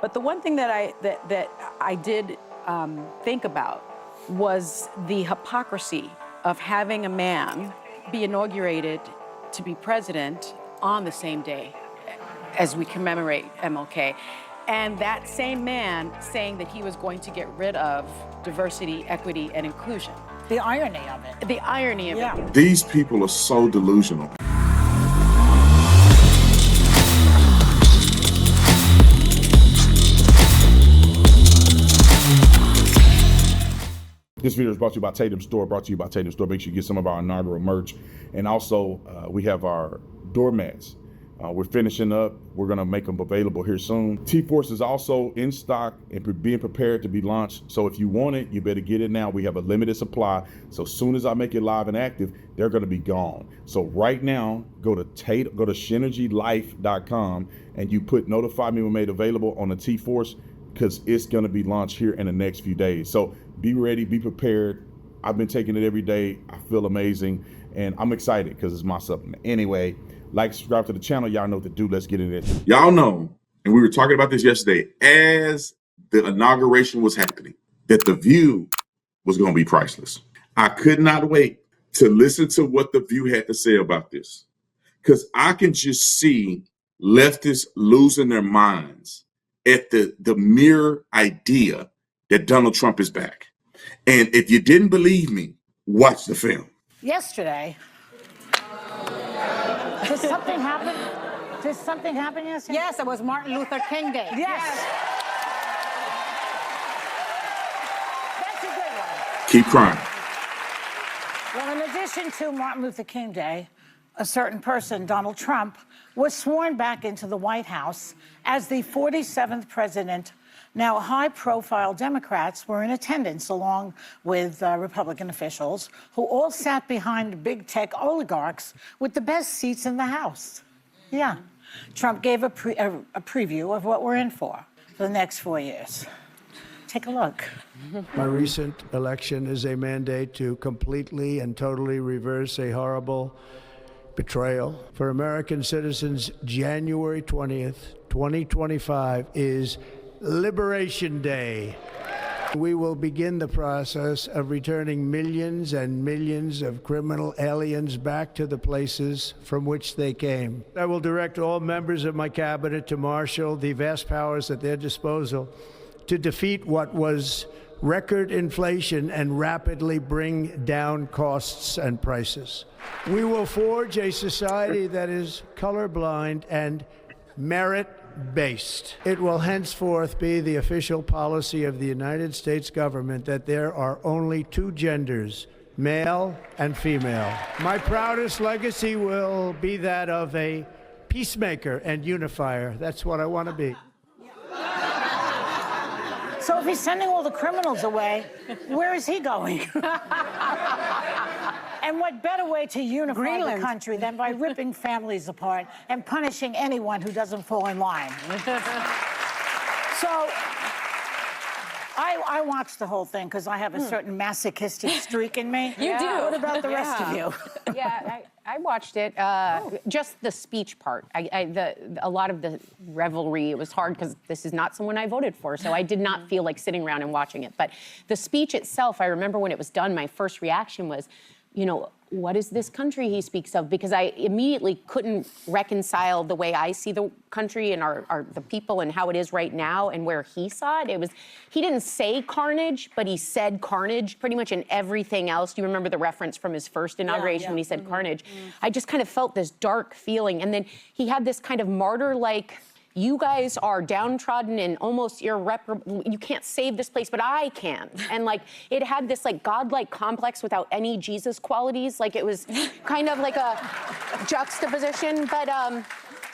But the one thing that I did think about was the hypocrisy of having a man be inaugurated to be president on the same day as we commemorate MLK. And that same man saying that he was going to get rid of diversity, equity, and inclusion. The irony of it. The irony of it. These people are so delusional. This video is brought to you by Tatum Store, brought to you by Tatum Store. Make sure you get some of our inaugural merch. And also, we have our doormats. We're finishing up. We're going to make them available here soon. T-Force is also in stock and being prepared to be launched. So if you want it, you better get it now. We have a limited supply. So as soon as I make it live and active, they're going to be gone. So right now, go to synergylife.com and you put notify me when made available on the T-Force, because it's going to be launched here in the next few days. So be ready, be prepared. I've been taking it every day. I feel amazing, and I'm excited because it's my supplement. Anyway, like, subscribe to the channel. Y'all know what to do. Let's get into it. Y'all know, and we were talking about this yesterday, as the inauguration was happening, that the View was going to be priceless. I could not wait to listen to what the View had to say about this, because I can just see leftists losing their minds at the mere idea that Donald Trump is back. And if you didn't believe me, watch the film. Yesterday, did something happen? Did something happen yesterday? Yes, it was Martin Luther King Day. Yes. That's a good one. Keep crying. Well, in addition to Martin Luther King Day, a certain person, Donald Trump, was sworn back into the White House as the 47th president. Now, high-profile Democrats were in attendance along with Republican officials who all sat behind big tech oligarchs with the best seats in the House. Yeah. Trump gave a preview of what we're in for the next 4 years. Take a look. My recent election is a mandate to completely and totally reverse a horrible betrayal. For American citizens, January 20th, 2025 is Liberation Day. We will begin the process of returning millions and millions of criminal aliens back to the places from which they came. I will direct all members of my cabinet to marshal the vast powers at their disposal to defeat what was record inflation and rapidly bring down costs and prices. We will forge a society that is colorblind and merit-based. It will henceforth be the official policy of the United States government that there are only two genders, male and female. My proudest legacy will be that of a peacemaker and unifier. That's what I want to be. So if he's sending all the criminals away, where is he going? And what better way to unify Greenland. the country than by ripping families apart and punishing anyone who doesn't fall in line? So I watched the whole thing because I have a certain masochistic streak in me. You do. What about the rest of you? Yeah, I watched it. Just the speech part. A lot of the revelry, it was hard because this is not someone I voted for, so I did not feel like sitting around and watching it. But the speech itself, I remember when it was done, my first reaction was, you know, what is this country he speaks of? Because I immediately couldn't reconcile the way I see the country and the people and how it is right now and where he saw it. He didn't say carnage, but he said carnage pretty much in everything else. Do you remember the reference from his first inauguration when he said carnage? I just kind of felt this dark feeling. And then he had this kind of martyr-like, you guys are downtrodden and almost irreparable. You can't save this place, but I can. And like, it had this like godlike complex without any Jesus qualities. Like it was kind of like a juxtaposition. But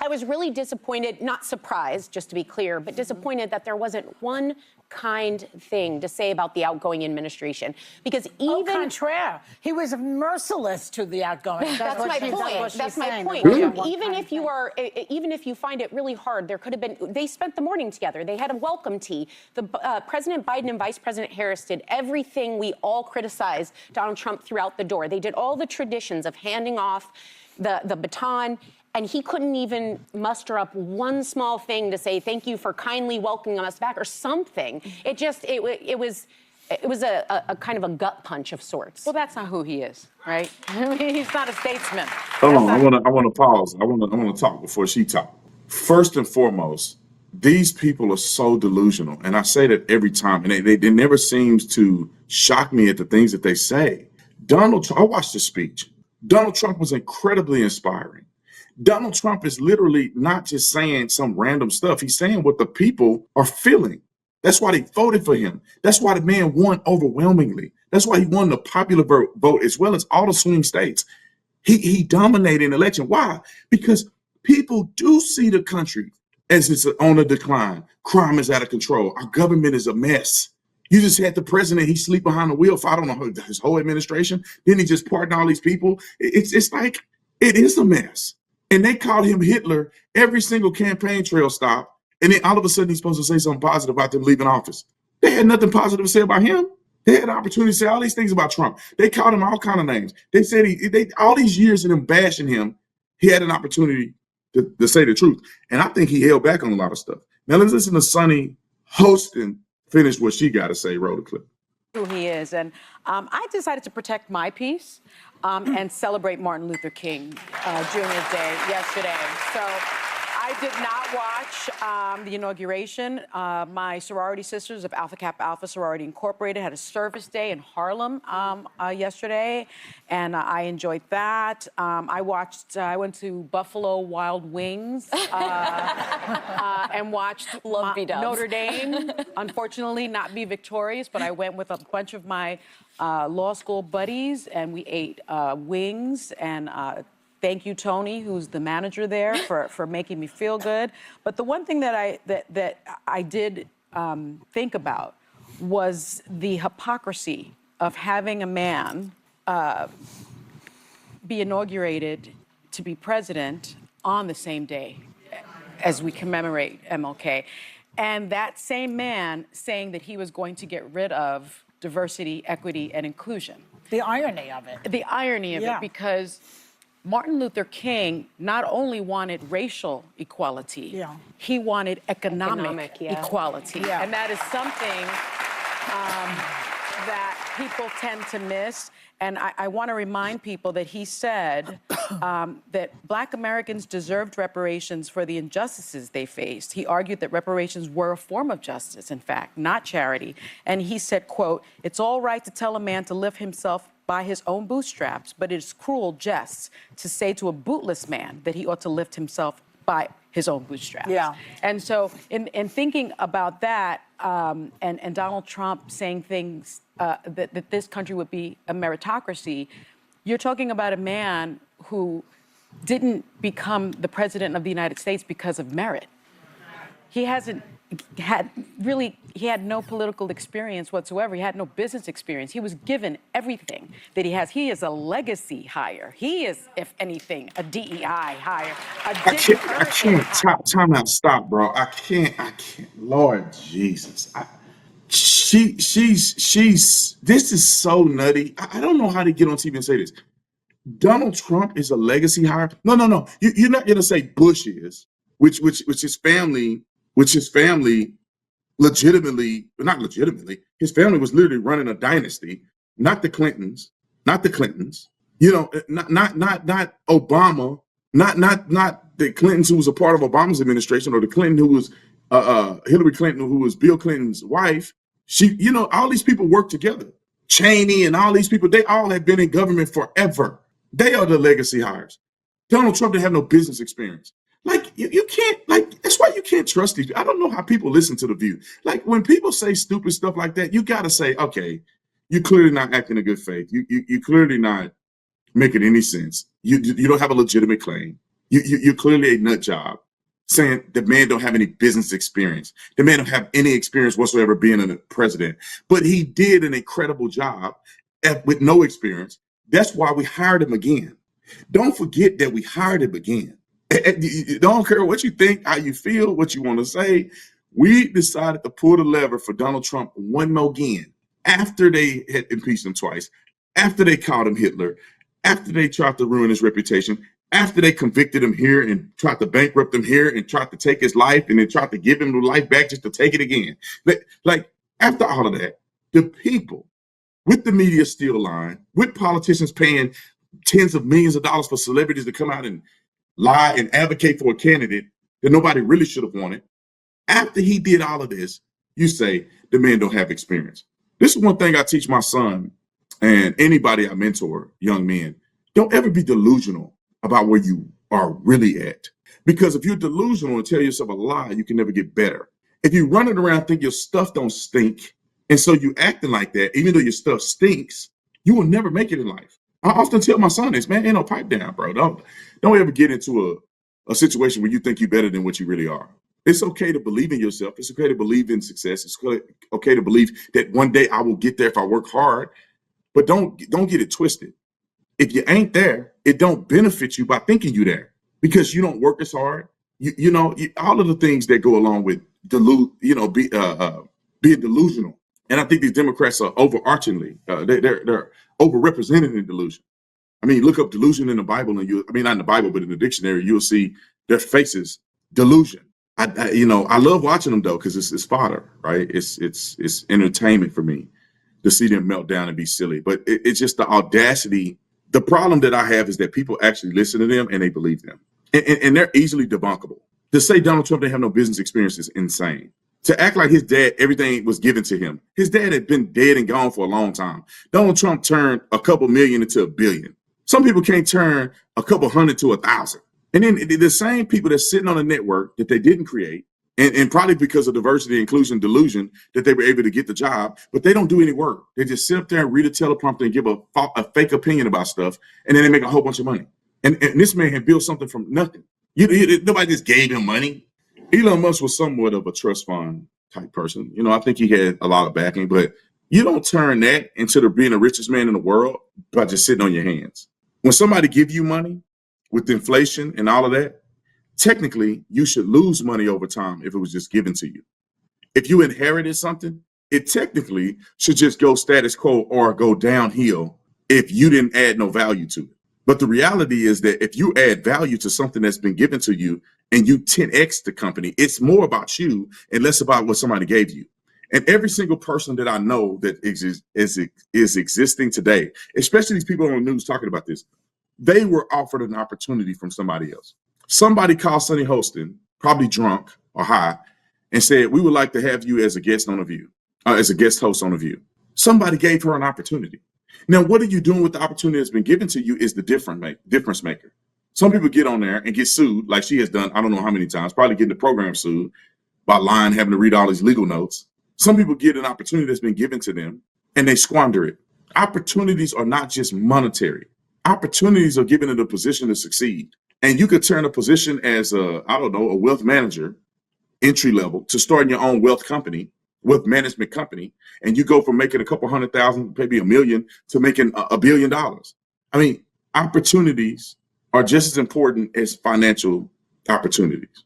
I was really disappointed, not surprised, just to be clear, but disappointed that there wasn't one kind thing to say about the outgoing administration. Because even— Au contraire, he was merciless to the outgoing. That's my point. That's my point. Even if you are, even if you find it really hard, there could have been. They spent the morning together. They had a welcome tea. The President Biden and Vice President Harris did everything we all criticized Donald Trump throughout the door. They did all the traditions of handing off the baton. and he couldn't even muster up one small thing to say thank you for kindly welcoming us back or something. It was a kind of a gut punch of sorts. Well, that's not who he is, right? I mean, he's not a statesman. Hold on, I want to pause. I want to talk before she talks. First and foremost, these people are so delusional, and I say that every time, and they never seems to shock me at the things that they say. Donald Trump, I watched the speech. Donald Trump was incredibly inspiring. Donald Trump is literally not just saying some random stuff. He's saying what the people are feeling. That's why they voted for him. That's why the man won overwhelmingly. That's why he won the popular vote as well as all the swing states. He dominated an election. Why? Because people do see the country as it's on a decline. Crime is out of control. Our government is a mess. You just had the president, he sleep behind the wheel for, I don't know, his whole administration. Then he just pardoned all these people. It's like, it is a mess. And they called him Hitler every single campaign trail stop. And then all of a sudden he's supposed to say something positive about them leaving office. They had nothing positive to say about him. They had an opportunity to say all these things about Trump. They called him all kind of names. They said all these years of them bashing him, he had an opportunity to say the truth. And I think he held back on a lot of stuff. Now let's listen to Sonny host and finish what she got to say. Roll the clip. Who he is. And I decided to protect my peace and celebrate Martin Luther King Jr.'s Day yesterday. So I did not watch the inauguration. My sorority sisters of Alpha Kappa Alpha Sorority Incorporated had a service day in Harlem yesterday, and I enjoyed that. I went to Buffalo Wild Wings and watched Notre Dame, unfortunately not be victorious, but I went with a bunch of my law school buddies, and we ate wings, and thank you, Tony, who's the manager there, for making me feel good. But the one thing that I did think about was the hypocrisy of having a man be inaugurated to be president on the same day as we commemorate MLK. And that same man saying that he was going to get rid of diversity, equity, and inclusion. The irony of it. The irony of it, because Martin Luther King not only wanted racial equality, he wanted economic equality. And that is something that people tend to miss. And I want to remind people that he said that Black Americans deserved reparations for the injustices they faced. He argued that reparations were a form of justice, in fact, not charity. And he said, quote, "It's all right to tell a man to lift himself by his own bootstraps, but it is cruel jest to say to a bootless man that he ought to lift himself by his own bootstraps." And so in thinking about that, and Donald Trump saying things that this country would be a meritocracy, you're talking about a man who didn't become the president of the United States because of merit. He hasn't he had no political experience whatsoever. He had no business experience. He was given everything that he has. He is a legacy hire. He is, if anything, a DEI hire. I can't. Time out. Stop, bro. I can't. Lord Jesus. She's. This is so nutty. I don't know how to get on TV and say this. Donald Trump is a legacy hire. No. You're not gonna say Bush is, which his family. Legitimately, not legitimately, his family was literally running a dynasty, not the Clintons, you know, not Obama, not the Clintons who was a part of Obama's administration, or the Clinton who was Hillary Clinton, who was Bill Clinton's wife. All these people work together. Cheney and all these people, they all have been in government forever. They are the legacy hires. Donald Trump didn't have no business experience. Like, you can't, like, that's why you can't trust these. I don't know how people listen to The View. Like, when people say stupid stuff like that, you got to say, okay, you're clearly not acting in good faith. You're clearly not making any sense. You don't have a legitimate claim. You're clearly a nut job saying the man don't have any business experience. The man don't have any experience whatsoever being a president. But he did an incredible job with no experience. That's why we hired him again. Don't forget that we hired him again. Don't care what you think, how you feel, what you want to say. We decided to pull the lever for Donald Trump one more again after they had impeached him twice, after they called him Hitler, after they tried to ruin his reputation, after they convicted him here and tried to bankrupt him here and tried to take his life and then tried to give him the life back just to take it again. Like after all of that, the people with the media still lying, with politicians paying tens of millions of dollars for celebrities to come out and lie and advocate for a candidate that nobody really should have wanted. After he did all of this, you say the man don't have experience. This is one thing I teach my son and anybody I mentor, young men. Don't ever be delusional about where you are really at. Because if you're delusional and tell yourself a lie, you can never get better. If you're running around thinking your stuff don't stink, and so you acting like that, even though your stuff stinks, you will never make it in life. I often tell my son this, man, ain't no pipe down, bro. Don't ever get into a situation where you think you're better than what you really are. It's okay to believe in yourself. It's okay to believe in success. It's okay to believe that one day I will get there if I work hard, but don't get it twisted. If you ain't there, it don't benefit you by thinking you there because you don't work as hard. You know, all of the things that go along with being delusional. And I think these Democrats are overarchingly, they're overrepresented in delusion. I mean, look up delusion in the Bible and not in the Bible, but in the dictionary, you'll see their faces, delusion. I love watching them though, because it's fodder, right? It's entertainment for me to see them melt down and be silly. But it's just the audacity. The problem that I have is that people actually listen to them and they believe them. And they're easily debunkable. To say Donald Trump didn't have no business experience is insane. To act like his dad, everything was given to him. His dad had been dead and gone for a long time. Donald Trump turned a couple million into $1 billion. Some people can't turn a couple hundred to 1,000. And then the same people that's sitting on a network that they didn't create, and probably because of diversity, inclusion, delusion, that they were able to get the job, but they don't do any work. They just sit up there and read a teleprompter and give a fake opinion about stuff, and then they make a whole bunch of money. And this man had built something from nothing. Nobody just gave him money. Elon Musk was somewhat of a trust fund type person. I think he had a lot of backing, but you don't turn that into being the richest man in the world by just sitting on your hands. When somebody give you money with inflation and all of that, technically you should lose money over time if it was just given to you. If you inherited something, it technically should just go status quo or go downhill if you didn't add no value to it. But the reality is that if you add value to something that's been given to you and you 10x the company, it's more about you and less about what somebody gave you. And every single person that I know that is existing today, especially these people on the news talking about this, they were offered an opportunity from somebody else. Somebody called Sonny Holston, probably drunk or high, and said, "We would like to have you as a guest on The View, as a guest host on The View." Somebody gave her an opportunity. Now, what are you doing with the opportunity that's been given to you is the difference maker. Some people get on there and get sued, like she has done, I don't know how many times, probably getting the program sued by lying, having to read all these legal notes. Some people get an opportunity that's been given to them and they squander it. Opportunities are not just monetary. Opportunities are given in a position to succeed. And you could turn a position as a wealth manager, entry level, to starting your own wealth management company, and you go from making a couple $100,000, maybe $1 million, to making $1 billion. I mean, opportunities are just as important as financial opportunities.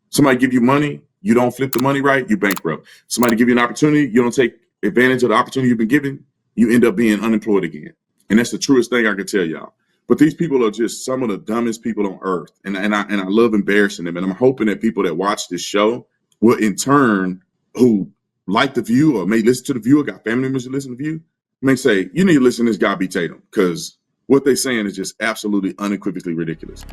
Somebody give you money, you don't flip the money right, you bankrupt. Somebody give you an opportunity, you don't take advantage of the opportunity you've been given, you end up being unemployed again. And that's the truest thing I can tell y'all. But these people are just some of the dumbest people on earth. And I love embarrassing them. And I'm hoping that people that watch this show will in turn, who like The View or may listen to The View or got family members who listen to The View, may say, you need to listen to this guy B. Tatum, because what they're saying is just absolutely unequivocally ridiculous.